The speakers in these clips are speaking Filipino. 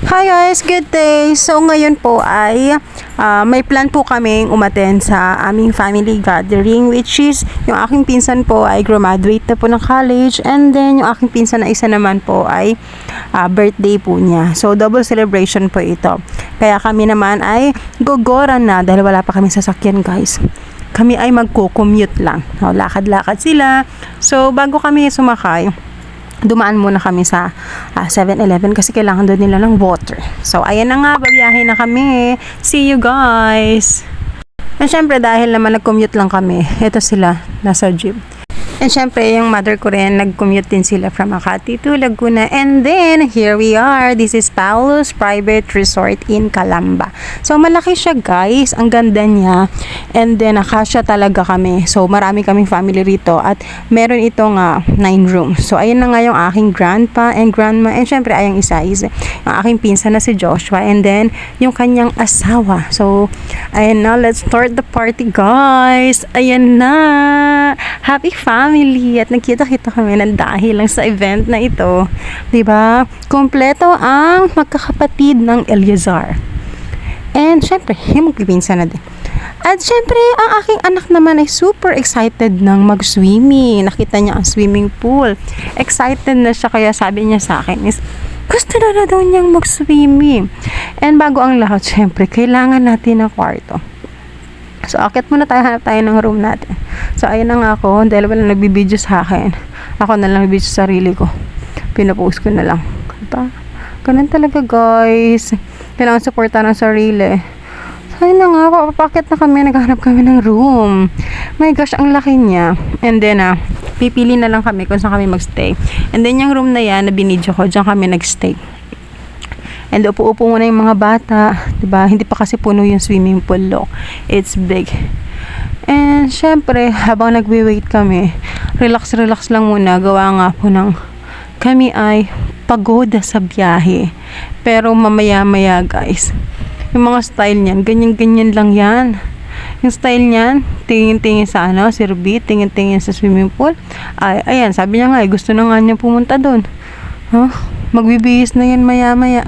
Hi guys, good day! So ngayon po ay may plan po kaming umattend sa aming family gathering, which is yung aking pinsan po ay graduate na po ng college, and then yung aking pinsan na isa naman po ay birthday po niya. So double celebration po ito. Kaya kami naman ay gogoran na dahil wala pa kami sasakyan guys. Kami ay magko-commute lang. Lakad-lakad sila. So bago kami sumakay, dumaan muna kami sa 7-Eleven kasi kailangan doon nila ng water. So, ayan na nga, babiyahe na kami. See you guys! And syempre, dahil naman nag-commute lang kami, ito sila, nasa jeep. And syempre, yung mother ko rin, nag-commute din sila from Makati to Laguna. And then, here we are. This is Paolo's Private Resort in Calamba. So, malaki siya guys. Ang ganda niya. And then, nakasya talaga kami. So, marami kaming family rito. At meron itong 9 rooms. So, ayun na nga yung aking grandpa and grandma. And syempre, ayang isa is yung aking pinsan na si Joshua. And then, yung kanyang asawa. So, ayun na. Let's start the party guys. Ayan na. Happy family. At nagkita-kita kami ng dahil lang sa event na ito. 'Di ba? Kompleto ang magkakapatid ng Eliazar. And syempre, yung magpipinsan na din. At syempre, ang aking anak naman ay super excited ng mag-swimming. Nakita niya ang swimming pool. Excited na siya, kaya sabi niya sa akin is, gusto na daw niyang mag-swimming. And bago ang lahat, syempre, kailangan natin ng kwarto. So, akit muna tayo, hanap tayo ng room natin. So, ayun na nga ako, dahil wala nagbibideo sa akin. Ako na lang nagbibideo sa sarili ko. Pinapost ko na lang. Diba? Ganun talaga, guys. Kailangan supportan ng sarili. So, ayun na nga, papakit na kami, naghahanap kami ng room. My gosh, ang laki niya. And then, pipili na lang kami kung saan kami magstay. And then, yung room na yan, na binidyo ko, dyan kami nagstay. And upo-upo muna yung mga bata, 'di ba? Hindi pa kasi puno yung swimming pool, look. It's big. And syempre, habang nagwi-wait kami, relax lang muna. Gawa nga po ng kami ay pagoda sa biyahe. Pero mamaya-maya, guys. Yung mga style niyan, ganyan-ganyan lang 'yan. Yung style niyan, tingin-tingin sa Sirbi, tingin-tingin sa swimming pool. Ay, ayan, sabi niya nga, gusto na nga niya pumunta doon. Magbibihis na yan maya-maya.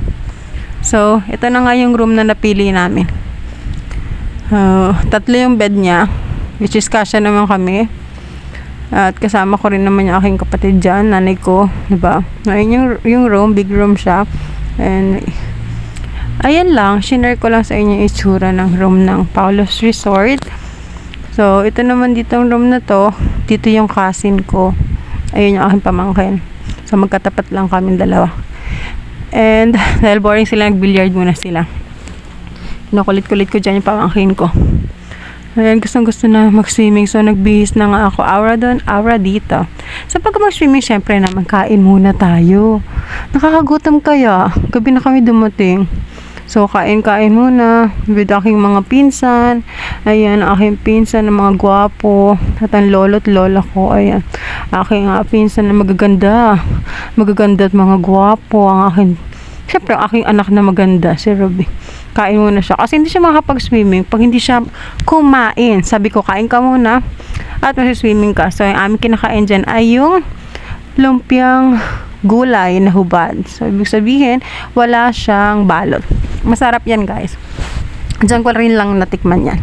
So, ito na nga yung room na napili namin. 3 yung bed niya, which is kasya naman kami. At kasama ko rin naman yung aking kapatid dyan, nanay ko, diba? Ayun yung room, big room siya. And, ayan lang, shinare ko lang sa inyo yung itsura ng room ng Paolo's Resort. So, ito naman dito ang room na to. Dito yung cousin ko. Ayun yung aking pamangkin. So, magkatapat lang kami dalawa. And, dahil boring sila, nag-billiard muna sila. Nakulit-kulit ko dyan yung pamangkin ko. Ayan, gustong-gusto na mag-swimming. So, nagbihis na nga ako. Aura doon, aura dito. So, pag mag-swimming, syempre naman, kain muna tayo. Nakakagutom kaya. Gabi na kami dumating. So, kain-kain muna with aking mga pinsan. Ayan, aking pinsan na mga gwapo. At ang lolo't lola ko. Ayan, aking pinsan na magaganda. Magaganda at mga gwapo. Ang aking, syempre, ang aking anak na maganda, si Ruby. Kain muna siya. Kasi hindi siya makakapag-swimming pag hindi siya kumain. Sabi ko, kain ka muna at mag-swimming ka. So, yung aming kinakain dyan ay yung lumpiang gulay na hubad. So, ibig sabihin, wala siyang balot. Masarap yan, guys. Diyan ko rin lang natikman yan.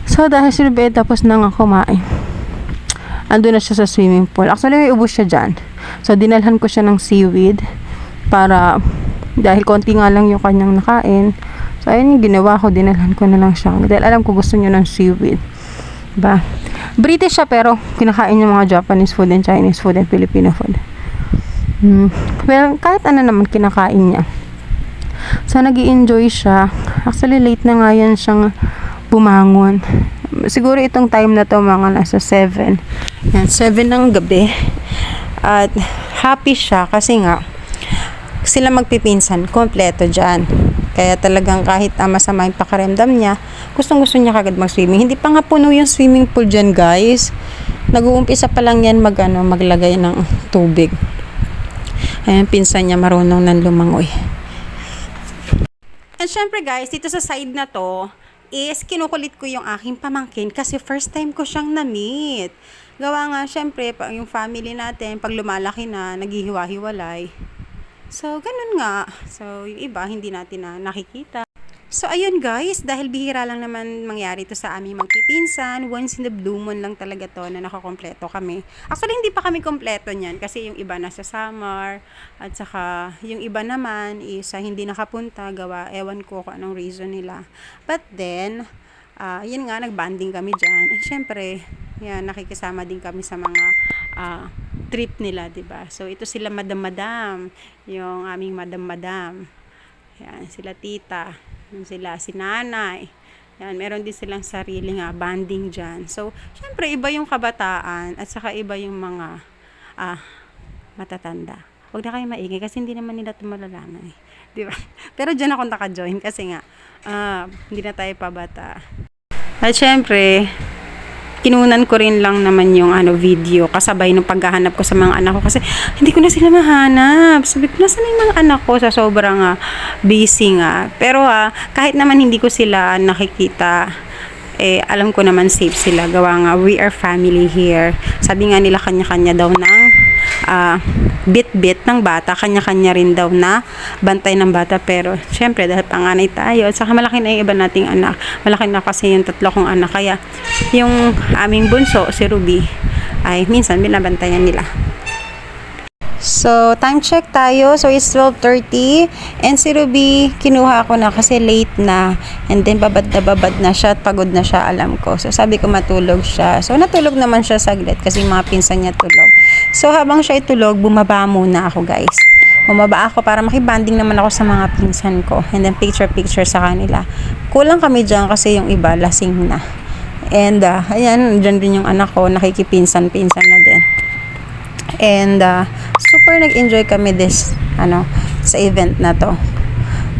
So, dahil si Ruby tapos na nga kumain, andun na siya sa swimming pool. Actually, may ubos siya dyan. So, dinalhan ko siya ng seaweed para, dahil konti nga lang yung kanyang nakain. So, ayun yung ginawa ko. Dinalhan ko na lang siya. Dahil alam ko gusto niya ng seaweed. Diba? British siya pero kinakain niya mga Japanese food and Chinese food and Filipino food. Well, kahit ano naman kinakain niya. So, nag-i-enjoy siya. Actually, late na nga yan siyang bumangon. Siguro itong time na to mga nasa 7. Yan, 7 ng gabi. At happy siya kasi nga sila magpipinsan, kompleto dyan. Kaya talagang kahit masama yung pakiramdam niya, gustong-gusto niya kagad mag-swimming. Hindi pa nga puno yung swimming pool dyan, guys. Nag-uumpisa pa lang yan maglagay ng tubig. Ayan, pinsan niya marunong ng lumangoy. And syempre guys, dito sa side na to, is kinukulit ko yung aking pamangkin kasi first time ko siyang na-meet. Gawa nga syempre, yung family natin, pag lumalaki na, naghihiwa-hiwalay. So, ganun nga. So, yung iba, hindi natin na nakikita. So, ayun guys, dahil bihira lang naman mangyari to sa aming magpipinsan, once in the blue moon lang talaga to na nakakompleto kami. Actually, hindi pa kami kompleto niyan kasi yung iba nasa summer, at saka yung iba naman is hindi nakapunta, gawa, ewan ko kung anong reason nila. But then, yun nga, nagbanding kami dyan. And syempre, yan, nakikisama din kami sa mga trip nila, 'di ba? So, ito sila madam-madam, yung aming madam-madam. Yan, sila tita, yan sila si nanay. Yan, meron din silang sarili nga banding dyan. So, syempre, iba yung kabataan at saka iba yung mga matatanda. Huwag na kayo maingay kasi hindi naman nila ito malalaman. Di ba? Pero dyan ako naka-join kasi nga, hindi na tayo pabata. At syempre, kinunan ko rin lang naman yung video kasabay nung paghahanap ko sa mga anak ko kasi hindi ko na sila mahanap. Sabi ko, nasaan yung mga anak ko sa sobrang busy nga. Pero kahit naman hindi ko sila nakikita, alam ko naman safe sila. Gawa nga, we are family here. Sabi nga nila kanya-kanya daw ng bit-bit ng bata, kanya-kanya rin daw na bantay ng bata. Pero syempre dahil panganay tayo at saka malaki na yung iba nating anak, malaki na kasi yung 3 kong anak, kaya yung aming bunso si Ruby ay minsan binabantayan nila. So, time check tayo. So, it's 12:30. And si Ruby, kinuha ko na kasi late na. And then, babad na siya at pagod na siya, alam ko. So, sabi ko matulog siya. So, natulog naman siya saglit kasi mga pinsan niya tulog. So, habang siya itulog, bumaba muna ako, guys. Bumaba ako para makibanding naman ako sa mga pinsan ko. And then, picture sa kanila. Kulang kami dyan kasi yung iba, lasing na. And, ayan, dyan din yung anak ko, nakikipinsan-pinsan na din. And super nag-enjoy kami sa event na to.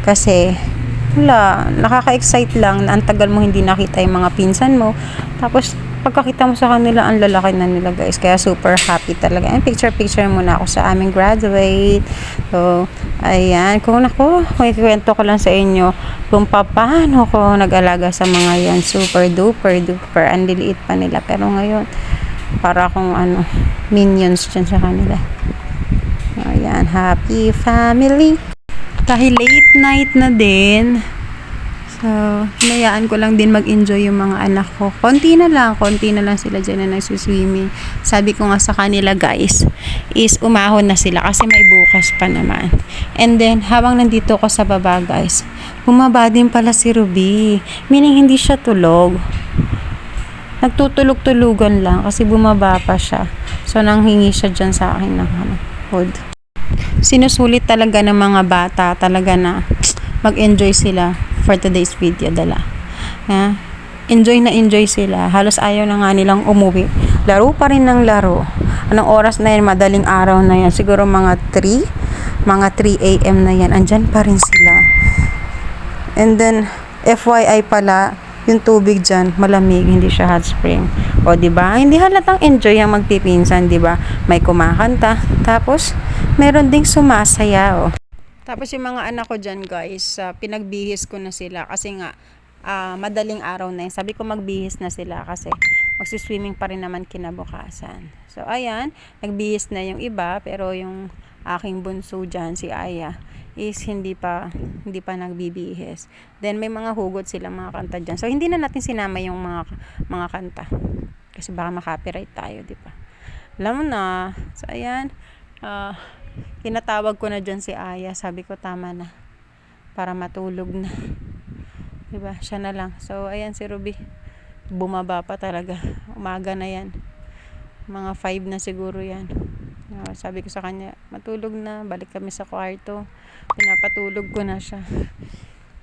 Kasi nakaka-excite lang na ang tagal mo hindi nakita yung mga pinsan mo. Tapos pagkakita mo sa kanila, ang lalaki na nila, guys. Kaya super happy talaga. And picture muna ako sa aming graduate. So, ayan. May kwento ko lang sa inyo kung paano ko nag-alaga sa mga yan. Super duper. Ang liliit pa nila. Pero ngayon, para akong minions dyan sa kanila. Ayan, happy family. Dahil late night na din, so hinayaan ko lang din mag-enjoy yung mga anak ko. Konti na lang sila dyan na nagsuswimming. Sabi ko nga sa kanila, guys, is umahon na sila kasi may bukas pa naman. And then habang nandito ko sa baba, guys, bumaba din pala si Ruby, meaning hindi siya tulog, nagtutulog-tulugan lang kasi bumaba pa siya. So, nanghingi siya dyan sa akin ng food. Sinusulit talaga ng mga bata talaga na mag-enjoy sila for today's video, enjoy sila. Halos ayaw na nga nilang umuwi. Laro pa rin ng laro. Anong oras na yan? Madaling araw na yan. Siguro mga 3 a.m. na yan. Andyan pa rin sila. And then, FYI pala, yung tubig dyan, malamig, hindi siya hot spring. O, diba? Hindi halatang enjoy ang magpipinsan, diba? May kumakanta, tapos, meron ding sumasaya, Tapos, yung mga anak ko dyan, guys, pinagbihis ko na sila kasi nga, madaling araw na yun. Sabi ko magbihis na sila kasi magsiswimming pa rin naman kinabukasan. So, ayan, nagbihis na yung iba, pero yung aking bunso dyan, si Aya, is hindi pa nagbibihis. Then may mga hugot silang mga kanta dyan. So hindi na natin sinama yung mga kanta kasi baka ma-copyright tayo, di ba? Alam mo na. So ayan, tinatawag ko na dyan si Aya. Sabi ko tama na para matulog na, di ba? Siya na lang. So ayan si Ruby, bumaba pa talaga. Umaga na yan, mga 5 na siguro yan. Sabi ko sa kanya, matulog na, balik kami sa kwarto. Pinapatulog ko na siya.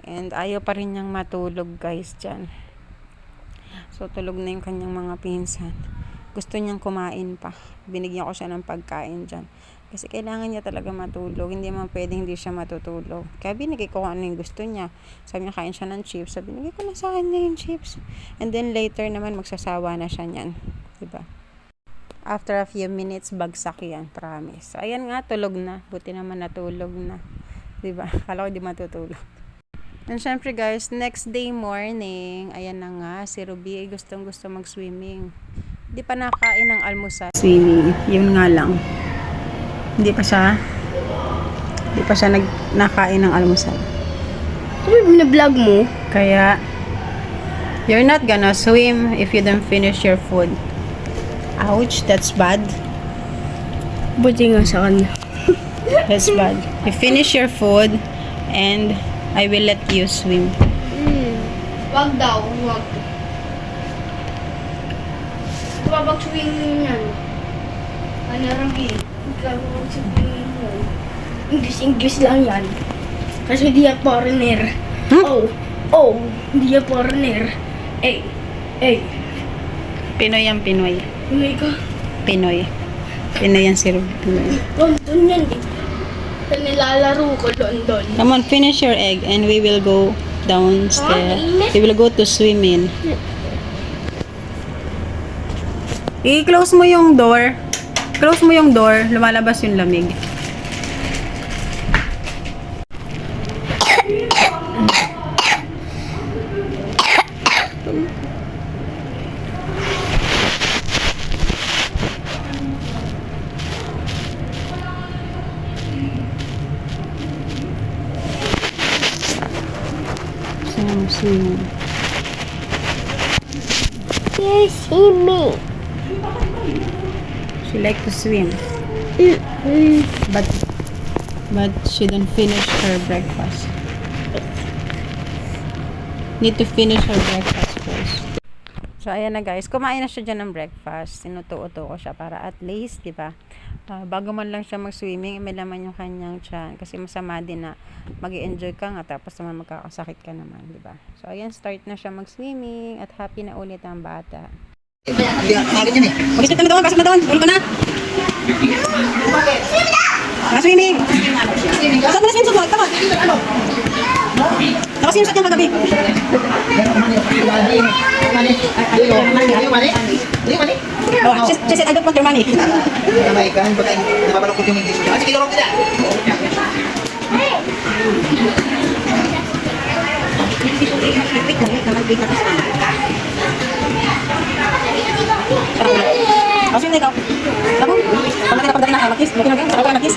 And ayaw pa rin niyang matulog, guys, dyan. So, tulog na yung kanyang mga pinsan. Gusto niyang kumain pa. Binigyan ko siya ng pagkain dyan. Kasi kailangan niya talaga matulog. Hindi man pwedeng hindi siya matutulog. Kaya binigay ko kung ano yung gusto niya. Sabi niya, kain siya ng chips. Sabi, binigay ko na sa kanya yung chips. And then later naman, magsasawa na siya niyan. Diba? After a few minutes, bagsak yan, promise. So, ayan nga, tulog na. Buti naman natulog na. Diba? Kala ko di matutulog. And syempre guys, next day morning, ayan na nga, si Ruby ay gustong mag-swimming. Hindi pa nakain ng almusal. Swimming, yun nga lang. Hindi pa siya Di pa siya nakain ng almusal. Ano binablog mo? Kaya, you're not gonna swim if you don't finish your food. Ouch, that's bad. Buti nga sa kanya. That's bad. You finish your food and I will let you swim. Wag daw, wag. Babag-swing yan. Ano rin eh. Babag-swing yan. English lang yan. Kasi di yan foreigner. Oh, di yan foreigner. Pinoy yan, Pinoy. Pinoy ka. Pinoy. Pinoy yan si Pinoy. London yan eh. Sa nilalaro ko, London. Come on, finish your egg and we will go downstairs. We will go to swimming. I-close mo yung door. Close mo yung door. Lumalabas yung lamig. Swimming. You see me. She like to swim. But she don't finish her breakfast. Need to finish her breakfast first. So ayan na guys, kumain na siya dyan ng breakfast. Sinuto-uto ko siya para at least, di ba? Bago man lang siya mag-swimming, may laman yung kanyang tiyan. Kasi masama din na mag-i-enjoy ka nga tapos naman magkakasakit ka naman, di ba? So ayan, start na siya mag-swimming at happy na ulit ang bata. Mag-start na doon, pasok na doon, ulo ka na! Swimming! Saan mo na swimsuit mo? Tama! Tapos swimsuit niya kagabi. Oh, she said, I don't want your money. Oh, swim na ikaw. Ako? Pag natin napagdali na, makis. Mungkin natin, sarap ka makis.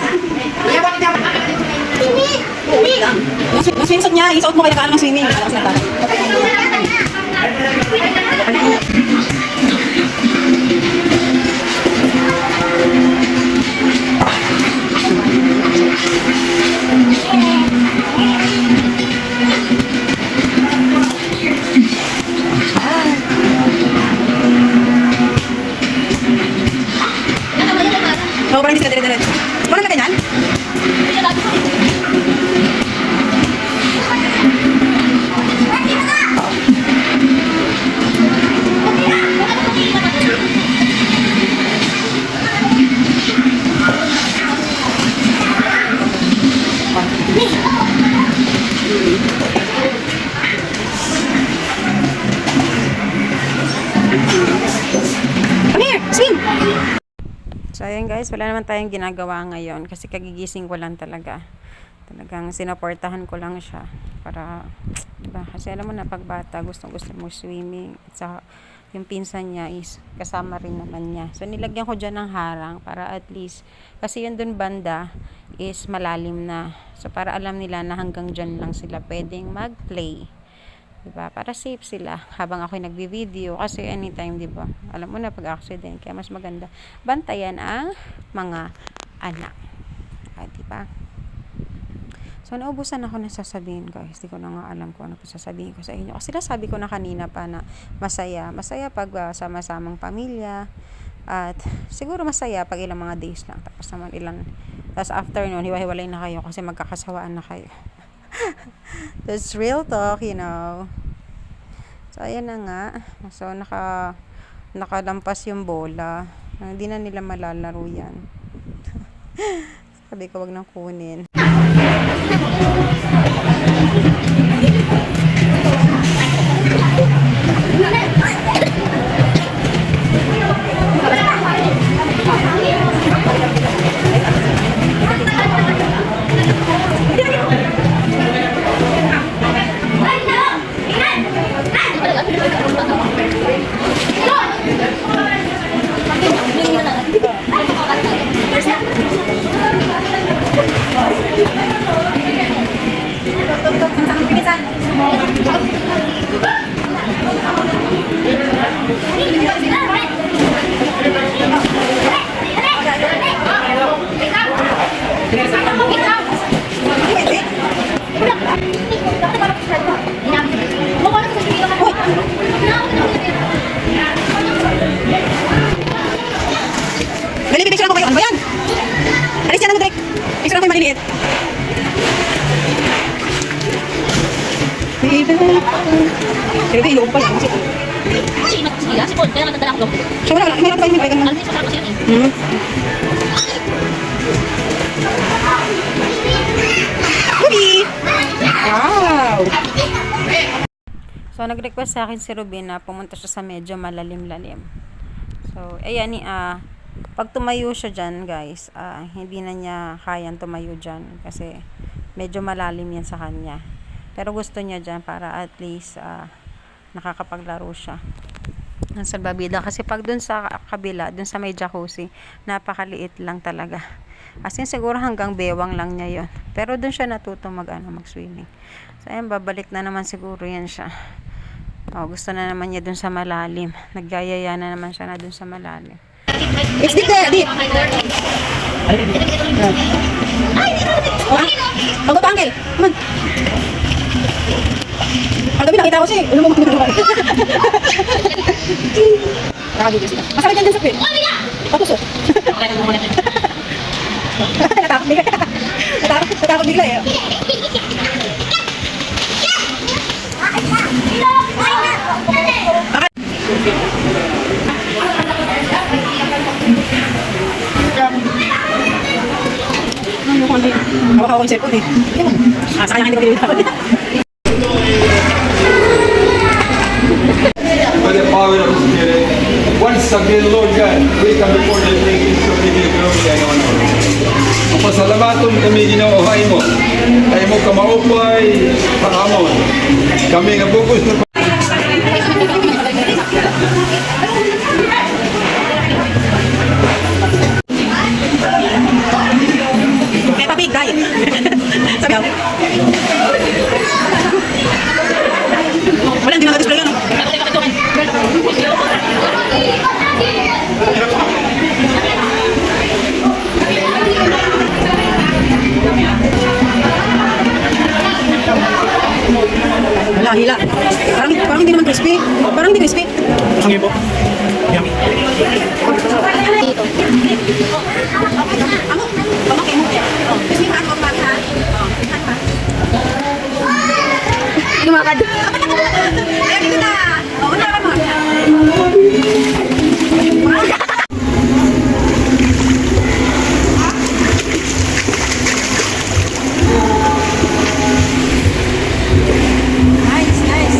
Yung swimsuit niya, isuot mo kaya nakaano ng swimming. Kasi nagtata. Oh, parang hindi sila dire-diretso. Wala na ganyan? Come here, swim! So ayan guys, wala naman tayong ginagawa ngayon kasi kagigising ko lang talaga. Talagang sinaportahan ko lang siya para, diba? Kasi alam mo na pag bata, gusto mo swimming at saka yung pinsan niya is kasama rin naman niya. So nilagyan ko dyan ng harang para at least, kasi yun dun banda is malalim na. So para alam nila na hanggang dyan lang sila pwedeng mag-play. Diba? Para safe sila habang ako'y nagbi-video kasi anytime, diba? Alam mo na pag accident, kaya mas maganda bantayan ang mga anak. Diba? So naubusan ako na sasabihin guys. Di ko na nga alam kung ano pa sasabihin ko sa inyo. Kasi nasabi ko na kanina pa na masaya pag sama-samang pamilya. At siguro masaya pag ilang mga days lang. Tapos after nun, hiwa-hiwalay na kayo kasi magkakasawaan na kayo. That's real talk, you know. So ayan na nga. So nakalampas yung bola. Hindi na nila malalaro yan. Sabi ko wag nang kunin. Pero di, ilong pa lang. Kasi sila, si Paul, kaya natandala ko. So, wala, may lang tayo may ganun. Alam niyo, sa kasi yun eh. Cookie! Wow! So, nag-request sa akin si Ruben na pumunta siya sa medyo malalim-lalim. So, ayan pag tumayo siya dyan, guys, hindi na niya kayang tumayo dyan kasi medyo malalim yan sa kanya. Pero gusto niya dyan para at least nakakapaglaro siya ng salbabida. Kasi pag dun sa kabila, dun sa may jacuzzi, napakaliit lang talaga. As in, siguro hanggang bewang lang niya yon. Pero dun siya natuto mag-swimming. So, ayan, babalik na naman siguro yan siya. Gusto na naman niya dun sa malalim. Nagyayaya na naman siya na dun sa malalim. It's deep there, deep. Pagod pa, Uncle. Come on. Paggabi nakita ko siya eh. Ulo mo magpapalawal. Nakagigil siya. Masakit yan dyan sa pin. Papuso. Natakot bigla. Natakot bigla eh. Hawak ako yung cellphone eh. Sayang hindi ko pinilitawan eh. By the power of the Spirit, once again, Lord God, we come before the thanking so many glory and honor. Ang pasalamaton kami ginauhay mo. Tayo mo kamaupay, pahamon. Kami nga bugos na Kaya papig, dahil. Sabi ako. Wala, hindi na-display yun. Wala, hila. Parang hindi naman crispy. Parang hindi crispy. Ang po. Yummy. Lumakad. Ayan, dito na. Una ka mo. Nice, nice.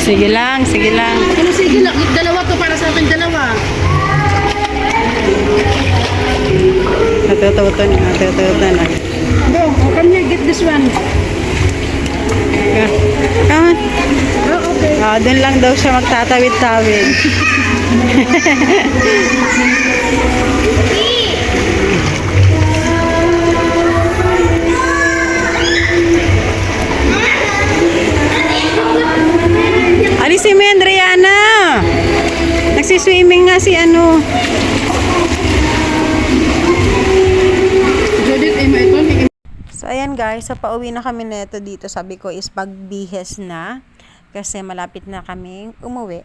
Sige lang, sige lang. Ano sige lang, dalawa to para sa atin dalawa. Natututo na. Go, come here, get this one. Come on. Oh, okay. Doon lang daw siya magtatawid-tawid. Alisin mo yan, Driana. Nagsiswimming nga si ano. Judith, ay may ito. So, ayan guys. So, pauwi na kami neto dito. Sabi ko is pagbihes na. Kasi malapit na kami umuwi.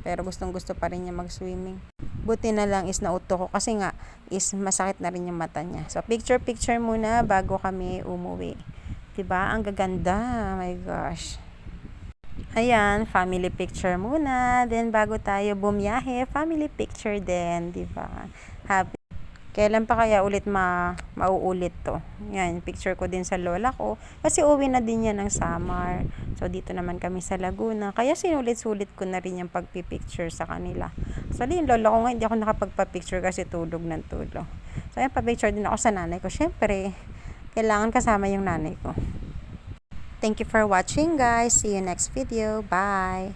Pero gustong gusto pa rin niya mag-swimming. Buti na lang is nauto ko. Kasi nga is masakit na rin yung mata niya. So, picture muna bago kami umuwi. Diba? Ang gaganda. Oh my gosh. Ayan, family picture muna. Then, bago tayo bumiyahe, family picture din. Diba? Happy. Kailan pa kaya ulit mauulit to? Yan, picture ko din sa lola ko. Kasi uwi na din yan ng summer. So, dito naman kami sa Laguna. Kaya sinulit-sulit ko na rin yung pagpipicture sa kanila. So, yung lola ko nga, hindi ako nakapagpa-picture kasi tulog ng tulog. So, ayan, pa-picture din ako sa nanay ko. Siyempre, kailangan kasama yung nanay ko. Thank you for watching, guys. See you next video. Bye!